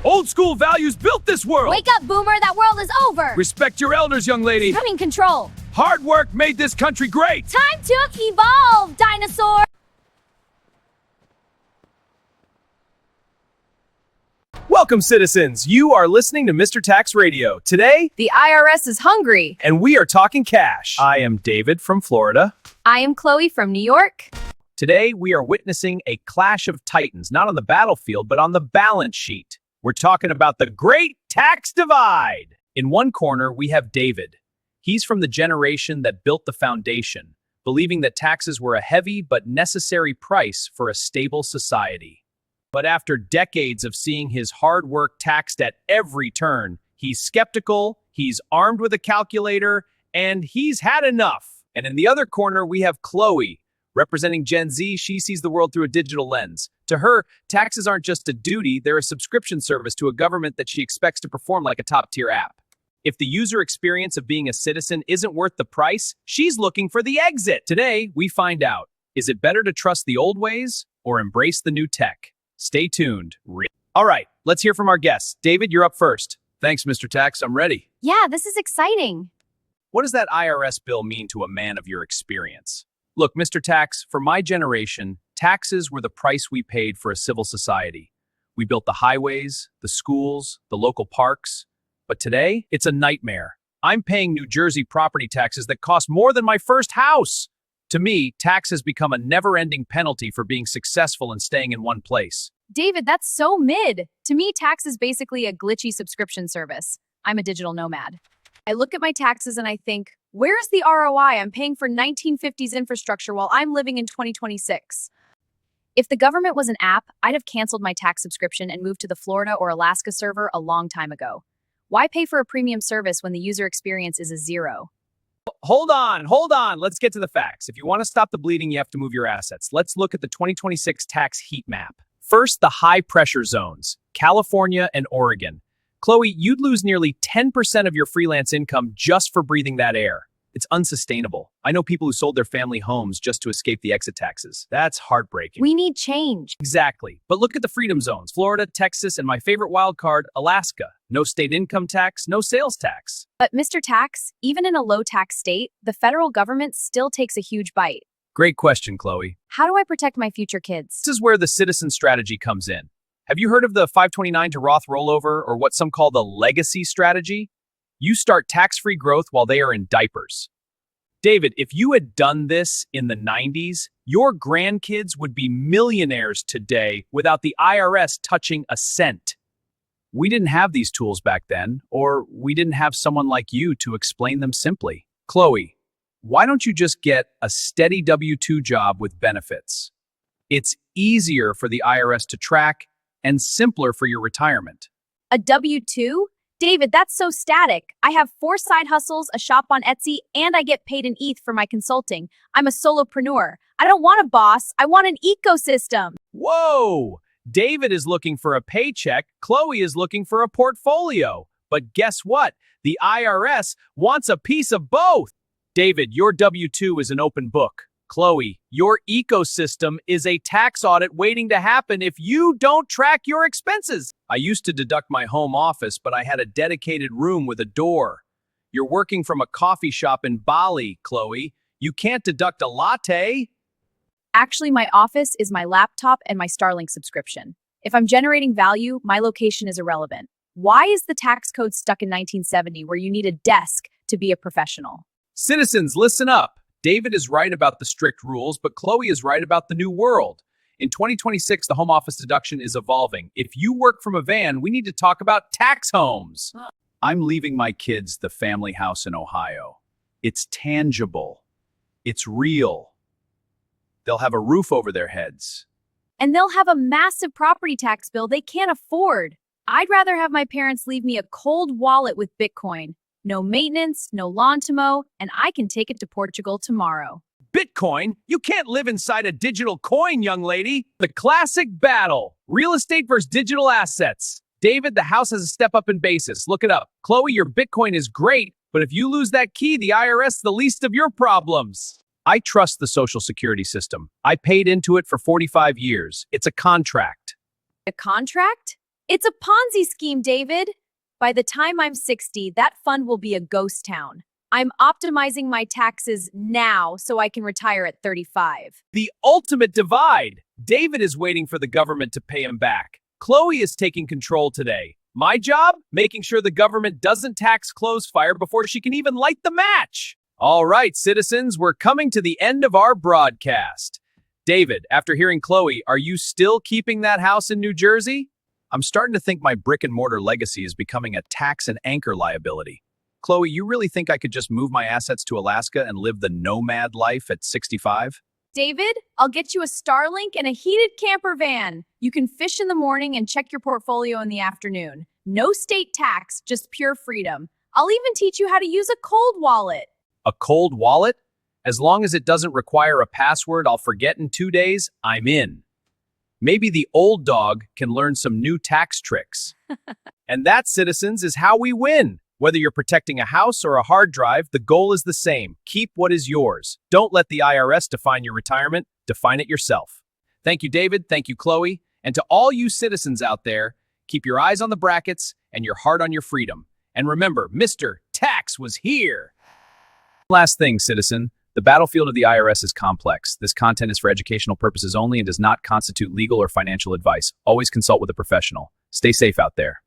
Old school values built this world. Wake up, Boomer, that world is over. Respect your elders, young lady. Becoming control. Hard work made this country great. Time to evolve, dinosaur. Welcome, citizens. You are listening to Mr. Tax Radio. Today, The IRS is hungry. and we are talking cash. I am David from Florida. I am Chloe from New York. Today, we are witnessing a clash of titans, not on the battlefield, but on the balance sheet. We're talking about the Great Tax Divide. In one corner, we have David. He's from the generation that built the foundation, believing that taxes were a heavy but necessary price for a stable society. But after decades of seeing his hard work taxed at every turn, he's skeptical, he's armed with a calculator, and he's had enough. And in the other corner, we have Chloe. Representing Gen Z, she sees the world through a digital lens. To her, taxes aren't just a duty, they're a subscription service to a government that she expects to perform like a top-tier app. If the user experience of being a citizen isn't worth the price, she's looking for the exit. Today, we find out, is it better to trust the old ways or embrace the new tech? Stay tuned. All right, let's hear from our guests. David, you're up first. Thanks, Mr. Tax. I'm ready. Yeah, this is exciting. What does that IRS bill mean to a man of your experience? Look, Mr. Tax, for my generation, taxes were the price we paid for a civil society. We built the highways, the schools, the local parks. But today, it's a nightmare. I'm paying New Jersey property taxes that cost more than my first house. To me, tax has become a never-ending penalty for being successful and staying in one place. David, that's so mid. To me, tax is basically a glitchy subscription service. I'm a digital nomad. I look at my taxes and I think, where's the ROI? I'm paying for 1950s infrastructure while I'm living in 2026. If the government was an app, I'd have canceled my tax subscription and moved to the Florida or Alaska server a long time ago. Why pay for a premium service when the user experience is a zero? Hold on. Let's get to the facts. If you want to stop the bleeding, you have to move your assets. Let's look at the 2026 tax heat map. First, the high pressure zones, California and Oregon. Chloe, you'd lose nearly 10% of your freelance income just for breathing that air. It's unsustainable. I know people who sold their family homes just to escape the exit taxes. That's heartbreaking. We need change. Exactly. But look at the freedom zones, Florida, Texas, and my favorite wild card, Alaska. No state income tax, no sales tax. But Mr. Tax, even in a low-tax state, the federal government still takes a huge bite. Great question, Chloe. How do I protect my future kids? This is where the citizen strategy comes in. Have you heard of the 529 to Roth rollover, or what some call the legacy strategy? You start tax-free growth while they are in diapers. David, if you had done this in the 90s, your grandkids would be millionaires today without the IRS touching a cent. We didn't have these tools back then, or we didn't have someone like you to explain them simply. Chloe, why don't you just get a steady W-2 job with benefits? It's easier for the IRS to track and simpler for your retirement. A W-2? David, that's so static. I have 4 side hustles, a shop on Etsy, and I get paid in ETH for my consulting. I'm a solopreneur. I don't want a boss. I want an ecosystem. Whoa! David is looking for a paycheck. Chloe is looking for a portfolio. But guess what? The IRS wants a piece of both. David, your W-2 is an open book. Chloe, your ecosystem is a tax audit waiting to happen if you don't track your expenses. I used to deduct my home office, but I had a dedicated room with a door. You're working from a coffee shop in Bali, Chloe. You can't deduct a latte. Actually, my office is my laptop and my Starlink subscription. If I'm generating value, my location is irrelevant. Why is the tax code stuck in 1970 where you need a desk to be a professional? Citizens, listen up. David is right about the strict rules, but Chloe is right about the new world. In 2026, the home office deduction is evolving. If you work from a van, we need to talk about tax homes. I'm leaving my kids the family house in Ohio. It's tangible. It's real. They'll have a roof over their heads. And they'll have a massive property tax bill they can't afford. I'd rather have my parents leave me a cold wallet with Bitcoin. No maintenance, no lawn to mow, and I can take it to Portugal tomorrow. Bitcoin? You can't live inside a digital coin, young lady. The classic battle. Real estate versus digital assets. David, the house has a step up in basis. Look it up. Chloe, your Bitcoin is great, but if you lose that key, the IRS is the least of your problems. I trust the Social Security system. I paid into it for 45 years. It's a contract. A contract? It's a Ponzi scheme, David. By the time I'm 60, that fund will be a ghost town. I'm optimizing my taxes now so I can retire at 35. The ultimate divide. David is waiting for the government to pay him back. Chloe is taking control today. My job? Making sure the government doesn't tax Chloe's fire before she can even light the match. All right, citizens, we're coming to the end of our broadcast. David, after hearing Chloe, are you still keeping that house in New Jersey? I'm starting to think my brick and mortar legacy is becoming a tax and anchor liability. Chloe, you really think I could just move my assets to Alaska and live the nomad life at 65? David, I'll get you a Starlink and a heated camper van. You can fish in the morning and check your portfolio in the afternoon. No state tax, just pure freedom. I'll even teach you how to use a cold wallet. A cold wallet? As long as it doesn't require a password I'll forget in 2 days, I'm in. Maybe the old dog can learn some new tax tricks. And that, citizens, is how we win. Whether you're protecting a house or a hard drive, the goal is the same. Keep what is yours. Don't let the IRS define your retirement. Define it yourself. Thank you, David. Thank you, Chloe. And to all you citizens out there, keep your eyes on the brackets and your heart on your freedom. And remember, Mr. Tax was here. Last thing, citizen. The battlefield of the IRS is complex. This content is for educational purposes only and does not constitute legal or financial advice. Always consult with a professional. Stay safe out there.